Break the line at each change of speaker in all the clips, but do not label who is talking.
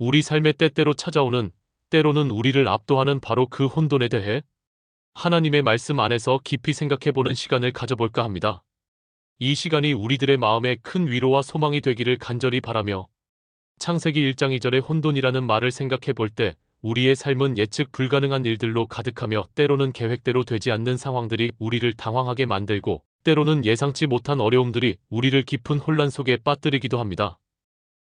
우리 삶에 때때로 찾아오는, 때로는 우리를 압도하는 바로 그 혼돈에 대해 하나님의 말씀 안에서 깊이 생각해보는 시간을 가져볼까 합니다. 이 시간이 우리들의 마음에 큰 위로와 소망이 되기를 간절히 바라며, 창세기 1장 2절의 혼돈이라는 말을 생각해 볼 때 우리의 삶은 예측 불가능한 일들로 가득하며, 때로는 계획대로 되지 않는 상황들이 우리를 당황하게 만들고, 때로는 예상치 못한 어려움들이 우리를 깊은 혼란 속에 빠뜨리기도 합니다.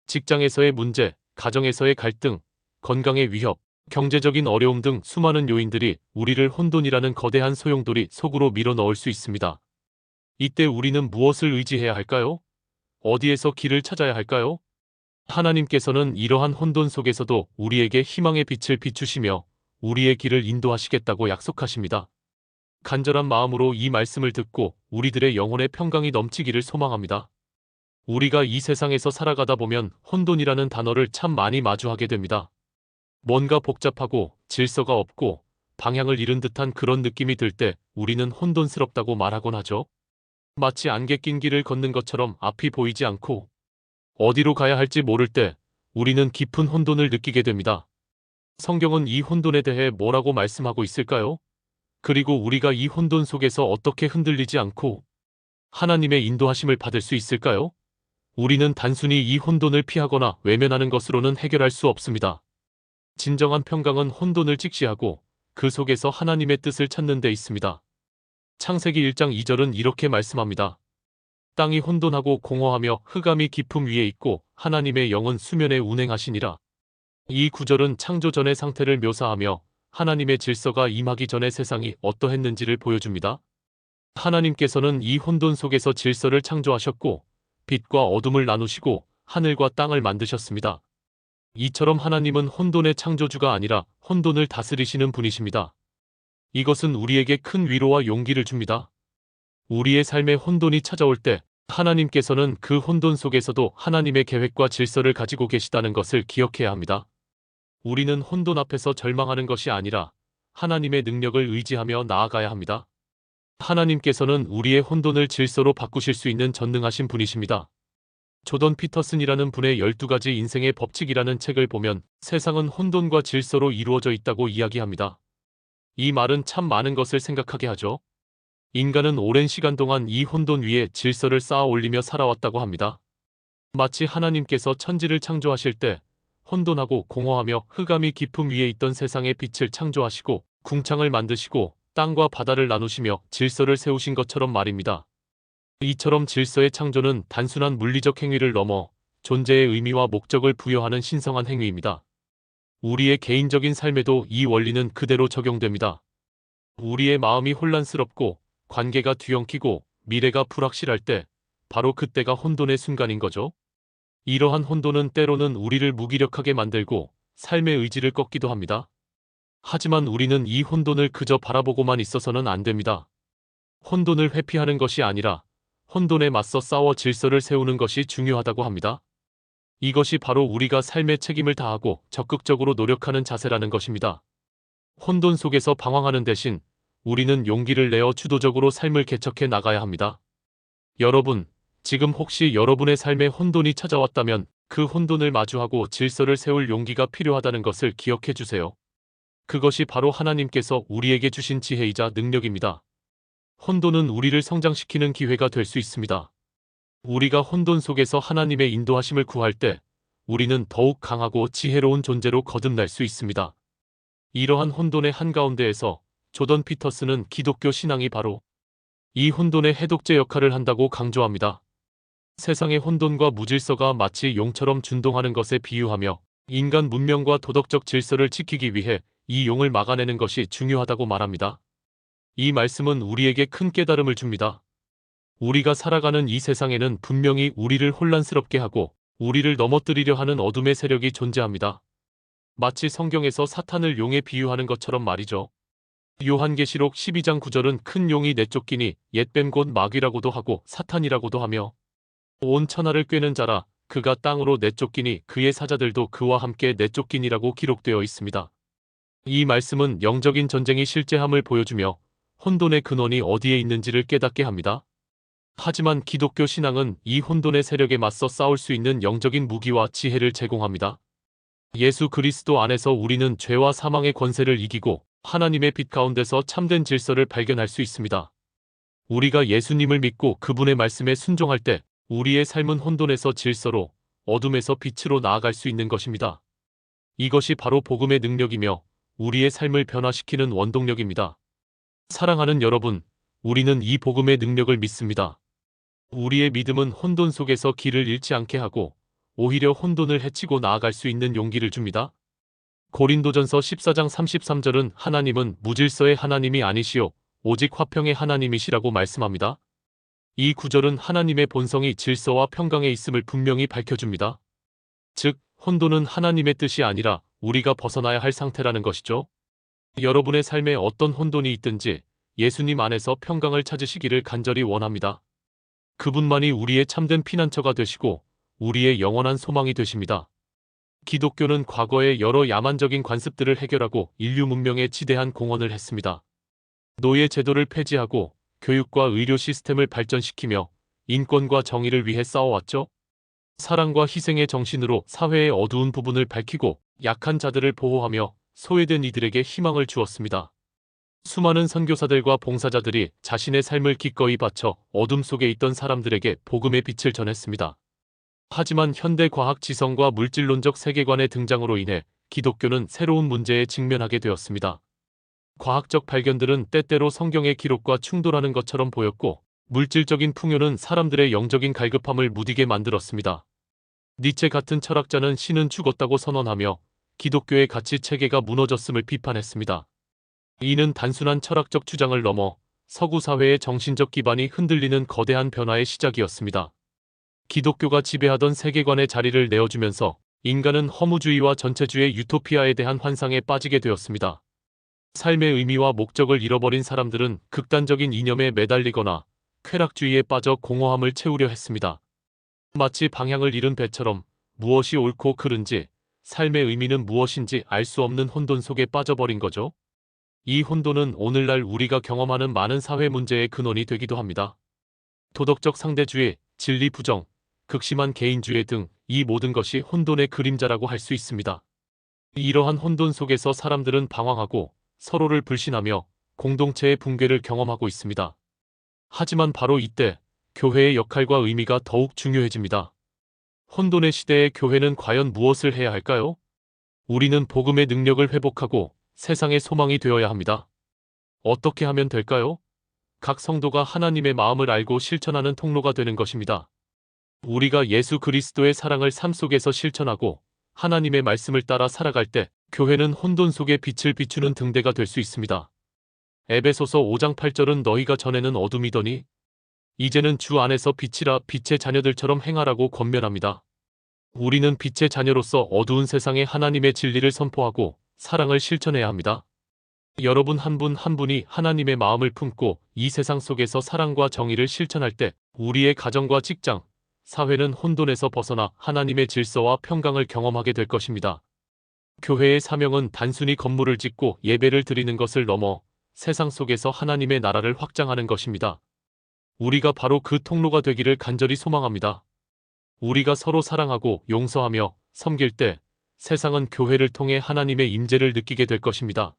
직장에서의 문제, 가정에서의 갈등, 건강의 위협, 경제적인 어려움 등 수많은 요인들이 우리를 혼돈이라는 거대한 소용돌이 속으로 밀어 넣을 수 있습니다. 이때 우리는 무엇을 의지해야 할까요? 어디에서 길을 찾아야 할까요? 하나님께서는 이러한 혼돈 속에서도 우리에게 희망의 빛을 비추시며 우리의 길을 인도하시겠다고 약속하십니다. 간절한 마음으로 이 말씀을 듣고 우리들의 영혼의 평강이 넘치기를 소망합니다. 우리가 이 세상에서 살아가다 보면 혼돈이라는 단어를 참 많이 마주하게 됩니다. 뭔가 복잡하고 질서가 없고 방향을 잃은 듯한 그런 느낌이 들 때 우리는 혼돈스럽다고 말하곤 하죠. 마치 안개 낀 길을 걷는 것처럼 앞이 보이지 않고 어디로 가야 할지 모를 때 우리는 깊은 혼돈을 느끼게 됩니다. 성경은 이 혼돈에 대해 뭐라고 말씀하고 있을까요? 그리고 우리가 이 혼돈 속에서 어떻게 흔들리지 않고 하나님의 인도하심을 받을 수 있을까요? 우리는 단순히 이 혼돈을 피하거나 외면하는 것으로는 해결할 수 없습니다. 진정한 평강은 혼돈을 직시하고 그 속에서 하나님의 뜻을 찾는 데 있습니다. 창세기 1장 2절은 이렇게 말씀합니다. 땅이 혼돈하고 공허하며 흑암이 깊음 위에 있고 하나님의 영은 수면에 운행하시니라. 이 구절은 창조 전의 상태를 묘사하며 하나님의 질서가 임하기 전에 세상이 어떠했는지를 보여줍니다. 하나님께서는 이 혼돈 속에서 질서를 창조하셨고 빛과 어둠을 나누시고 하늘과 땅을 만드셨습니다. 이처럼 하나님은 혼돈의 창조주가 아니라 혼돈을 다스리시는 분이십니다. 이것은 우리에게 큰 위로와 용기를 줍니다. 우리의 삶에 혼돈이 찾아올 때 하나님께서는 그 혼돈 속에서도 하나님의 계획과 질서를 가지고 계시다는 것을 기억해야 합니다. 우리는 혼돈 앞에서 절망하는 것이 아니라 하나님의 능력을 의지하며 나아가야 합니다. 하나님께서는 우리의 혼돈을 질서로 바꾸실 수 있는 전능하신 분이십니다. 조던 피터슨이라는 분의 12가지 인생의 법칙이라는 책을 보면 세상은 혼돈과 질서로 이루어져 있다고 이야기합니다. 이 말은 참 많은 것을 생각하게 하죠. 인간은 오랜 시간 동안 이 혼돈 위에 질서를 쌓아 올리며 살아왔다고 합니다. 마치 하나님께서 천지를 창조하실 때 혼돈하고 공허하며 흑암이 깊음 위에 있던 세상의 빛을 창조하시고 궁창을 만드시고 땅과 바다를 나누시며 질서를 세우신 것처럼 말입니다. 이처럼 질서의 창조는 단순한 물리적 행위를 넘어 존재의 의미와 목적을 부여하는 신성한 행위입니다. 우리의 개인적인 삶에도 이 원리는 그대로 적용됩니다. 우리의 마음이 혼란스럽고 관계가 뒤엉키고 미래가 불확실할 때 바로 그때가 혼돈의 순간인 거죠. 이러한 혼돈은 때로는 우리를 무기력하게 만들고 삶의 의지를 꺾기도 합니다. 하지만 우리는 이 혼돈을 그저 바라보고만 있어서는 안 됩니다. 혼돈을 회피하는 것이 아니라 혼돈에 맞서 싸워 질서를 세우는 것이 중요하다고 합니다. 이것이 바로 우리가 삶의 책임을 다하고 적극적으로 노력하는 자세라는 것입니다. 혼돈 속에서 방황하는 대신 우리는 용기를 내어 주도적으로 삶을 개척해 나가야 합니다. 여러분, 지금 혹시 여러분의 삶에 혼돈이 찾아왔다면 그 혼돈을 마주하고 질서를 세울 용기가 필요하다는 것을 기억해 주세요. 그것이 바로 하나님께서 우리에게 주신 지혜이자 능력입니다. 혼돈은 우리를 성장시키는 기회가 될 수 있습니다. 우리가 혼돈 속에서 하나님의 인도하심을 구할 때 우리는 더욱 강하고 지혜로운 존재로 거듭날 수 있습니다. 이러한 혼돈의 한가운데에서 조던 피터슨은 기독교 신앙이 바로 이 혼돈의 해독제 역할을 한다고 강조합니다. 세상의 혼돈과 무질서가 마치 용처럼 준동하는 것에 비유하며 인간 문명과 도덕적 질서를 지키기 위해 이 용을 막아내는 것이 중요하다고 말합니다. 이 말씀은 우리에게 큰 깨달음을 줍니다. 우리가 살아가는 이 세상에는 분명히 우리를 혼란스럽게 하고 우리를 넘어뜨리려 하는 어둠의 세력이 존재합니다. 마치 성경에서 사탄을 용에 비유하는 것처럼 말이죠. 요한계시록 12장 9절은 큰 용이 내쫓기니 옛뱀 곧 마귀라고도 하고 사탄이라고도 하며 온 천하를 꿰는 자라 그가 땅으로 내쫓기니 그의 사자들도 그와 함께 내쫓기니라고 기록되어 있습니다. 이 말씀은 영적인 전쟁이 실제함을 보여주며 혼돈의 근원이 어디에 있는지를 깨닫게 합니다. 하지만 기독교 신앙은 이 혼돈의 세력에 맞서 싸울 수 있는 영적인 무기와 지혜를 제공합니다. 예수 그리스도 안에서 우리는 죄와 사망의 권세를 이기고 하나님의 빛 가운데서 참된 질서를 발견할 수 있습니다. 우리가 예수님을 믿고 그분의 말씀에 순종할 때 우리의 삶은 혼돈에서 질서로, 어둠에서 빛으로 나아갈 수 있는 것입니다. 이것이 바로 복음의 능력이며 우리의 삶을 변화시키는 원동력입니다. 사랑하는 여러분, 우리는 이 복음의 능력을 믿습니다. 우리의 믿음은 혼돈 속에서 길을 잃지 않게 하고 오히려 혼돈을 해치고 나아갈 수 있는 용기를 줍니다. 고린도전서 14장 33절은 하나님은 무질서의 하나님이 아니시오 오직 화평의 하나님이시라고 말씀합니다. 이 구절은 하나님의 본성이 질서와 평강에 있음을 분명히 밝혀줍니다. 즉, 혼돈은 하나님의 뜻이 아니라 우리가 벗어나야 할 상태라는 것이죠. 여러분의 삶에 어떤 혼돈이 있든지 예수님 안에서 평강을 찾으시기를 간절히 원합니다. 그분만이 우리의 참된 피난처가 되시고 우리의 영원한 소망이 되십니다. 기독교는 과거의 여러 야만적인 관습들을 해결하고 인류 문명에 지대한 공헌을 했습니다. 노예 제도를 폐지하고 교육과 의료 시스템을 발전시키며 인권과 정의를 위해 싸워왔죠. 사랑과 희생의 정신으로 사회의 어두운 부분을 밝히고 약한 자들을 보호하며 소외된 이들에게 희망을 주었습니다. 수많은 선교사들과 봉사자들이 자신의 삶을 기꺼이 바쳐 어둠 속에 있던 사람들에게 복음의 빛을 전했습니다. 하지만 현대 과학 지성과 물질론적 세계관의 등장으로 인해 기독교는 새로운 문제에 직면하게 되었습니다. 과학적 발견들은 때때로 성경의 기록과 충돌하는 것처럼 보였고 물질적인 풍요는 사람들의 영적인 갈급함을 무디게 만들었습니다. 니체 같은 철학자는 신은 죽었다고 선언하며 기독교의 가치 체계가 무너졌음을 비판했습니다. 이는 단순한 철학적 주장을 넘어 서구 사회의 정신적 기반이 흔들리는 거대한 변화의 시작이었습니다. 기독교가 지배하던 세계관의 자리를 내어주면서 인간은 허무주의와 전체주의 유토피아에 대한 환상에 빠지게 되었습니다. 삶의 의미와 목적을 잃어버린 사람들은 극단적인 이념에 매달리거나 쾌락주의에 빠져 공허함을 채우려 했습니다. 마치 방향을 잃은 배처럼 무엇이 옳고 그른지, 삶의 의미는 무엇인지 알 수 없는 혼돈 속에 빠져버린 거죠. 이 혼돈은 오늘날 우리가 경험하는 많은 사회 문제의 근원이 되기도 합니다. 도덕적 상대주의, 진리 부정, 극심한 개인주의 등 이 모든 것이 혼돈의 그림자라고 할 수 있습니다. 이러한 혼돈 속에서 사람들은 방황하고 서로를 불신하며 공동체의 붕괴를 경험하고 있습니다. 하지만 바로 이때 교회의 역할과 의미가 더욱 중요해집니다. 혼돈의 시대에 교회는 과연 무엇을 해야 할까요? 우리는 복음의 능력을 회복하고 세상의 소망이 되어야 합니다. 어떻게 하면 될까요? 각 성도가 하나님의 마음을 알고 실천하는 통로가 되는 것입니다. 우리가 예수 그리스도의 사랑을 삶 속에서 실천하고 하나님의 말씀을 따라 살아갈 때 교회는 혼돈 속에 빛을 비추는 등대가 될 수 있습니다. 에베소서 5장 8절은 너희가 전에는 어둠이더니 이제는 주 안에서 빛이라 빛의 자녀들처럼 행하라고 권면합니다. 우리는 빛의 자녀로서 어두운 세상에 하나님의 진리를 선포하고 사랑을 실천해야 합니다. 여러분 한 분 한 분이 하나님의 마음을 품고 이 세상 속에서 사랑과 정의를 실천할 때 우리의 가정과 직장, 사회는 혼돈에서 벗어나 하나님의 질서와 평강을 경험하게 될 것입니다. 교회의 사명은 단순히 건물을 짓고 예배를 드리는 것을 넘어 세상 속에서 하나님의 나라를 확장하는 것입니다. 우리가 바로 그 통로가 되기를 간절히 소망합니다. 우리가 서로 사랑하고 용서하며 섬길 때 세상은 교회를 통해 하나님의 임재를 느끼게 될 것입니다.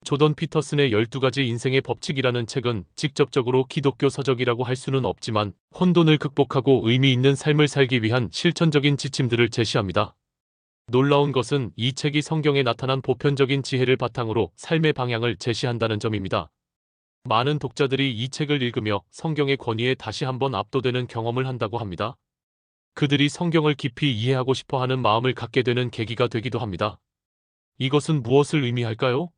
조던 피터슨의 12가지 인생의 법칙이라는 책은 직접적으로 기독교 서적이라고 할 수는 없지만 혼돈을 극복하고 의미 있는 삶을 살기 위한 실천적인 지침들을 제시합니다. 놀라운 것은 이 책이 성경에 나타난 보편적인 지혜를 바탕으로 삶의 방향을 제시한다는 점입니다. 많은 독자들이 이 책을 읽으며 성경의 권위에 다시 한번 압도되는 경험을 한다고 합니다. 그들이 성경을 깊이 이해하고 싶어 하는 마음을 갖게 되는 계기가 되기도 합니다. 이것은 무엇을 의미할까요?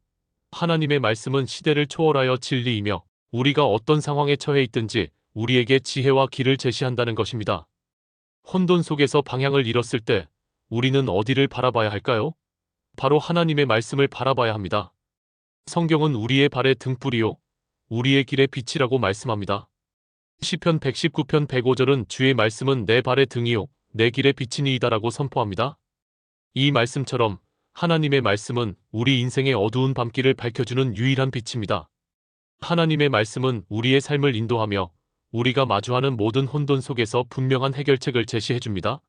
하나님의 말씀은 시대를 초월하여 진리이며 우리가 어떤 상황에 처해 있든지 우리에게 지혜와 길을 제시한다는 것입니다. 혼돈 속에서 방향을 잃었을 때 우리는 어디를 바라봐야 할까요? 바로 하나님의 말씀을 바라봐야 합니다. 성경은 우리의 발의 등불이요 우리의 길의 빛이라고 말씀합니다. 시편 119편 105절은 주의 말씀은 내 발의 등이요 내 길의 빛이니이다라고 선포합니다. 이 말씀처럼 하나님의 말씀은 우리 인생의 어두운 밤길을 밝혀주는 유일한 빛입니다. 하나님의 말씀은 우리의 삶을 인도하며 우리가 마주하는 모든 혼돈 속에서 분명한 해결책을 제시해줍니다.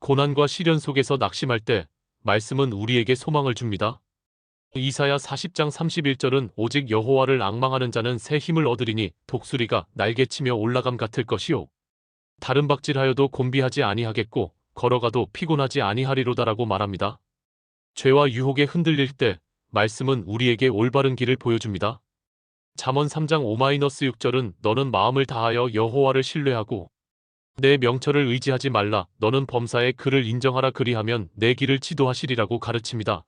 고난과 시련 속에서 낙심할 때 말씀은 우리에게 소망을 줍니다. 이사야 40장 31절은 오직 여호와를 앙망하는 자는 새 힘을 얻으리니 독수리가 날개치며 올라감 같을 것이요. 다른 박질하여도 곤비하지 아니하겠고 걸어가도 피곤하지 아니하리로다라고 말합니다. 죄와 유혹에 흔들릴 때 말씀은 우리에게 올바른 길을 보여줍니다. 잠언 3장 5-6절은 너는 마음을 다하여 여호와를 신뢰하고 내 명철을 의지하지 말라. 너는 범사에 그를 인정하라. 그리하면 내 길을 지도하시리라고 가르칩니다.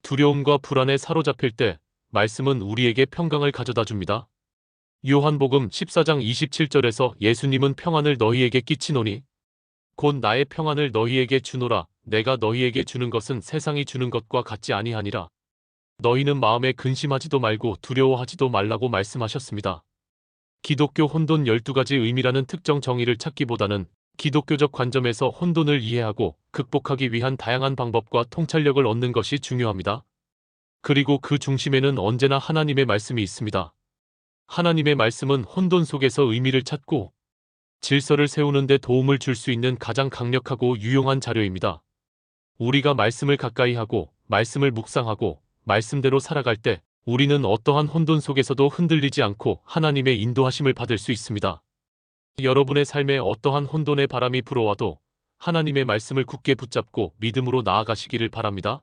두려움과 불안에 사로잡힐 때 말씀은 우리에게 평강을 가져다 줍니다. 요한복음 14장 27절에서 예수님은 평안을 너희에게 끼치노니 곧 나의 평안을 너희에게 주노라. 내가 너희에게 주는 것은 세상이 주는 것과 같지 아니하니라. 너희는 마음에 근심하지도 말고 두려워하지도 말라고 말씀하셨습니다. 기독교 혼돈 12가지 의미라는 특정 정의를 찾기보다는 기독교적 관점에서 혼돈을 이해하고 극복하기 위한 다양한 방법과 통찰력을 얻는 것이 중요합니다. 그리고 그 중심에는 언제나 하나님의 말씀이 있습니다. 하나님의 말씀은 혼돈 속에서 의미를 찾고 질서를 세우는 데 도움을 줄 수 있는 가장 강력하고 유용한 자료입니다. 우리가 말씀을 가까이 하고 말씀을 묵상하고 말씀대로 살아갈 때 우리는 어떠한 혼돈 속에서도 흔들리지 않고 하나님의 인도하심을 받을 수 있습니다. 여러분의 삶에 어떠한 혼돈의 바람이 불어와도 하나님의 말씀을 굳게 붙잡고 믿음으로 나아가시기를 바랍니다.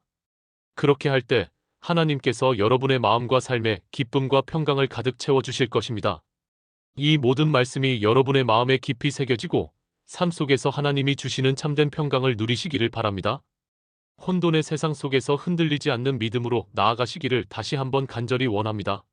그렇게 할 때 하나님께서 여러분의 마음과 삶에 기쁨과 평강을 가득 채워주실 것입니다. 이 모든 말씀이 여러분의 마음에 깊이 새겨지고 삶 속에서 하나님이 주시는 참된 평강을 누리시기를 바랍니다. 혼돈의 세상 속에서 흔들리지 않는 믿음으로 나아가시기를 다시 한번 간절히 원합니다.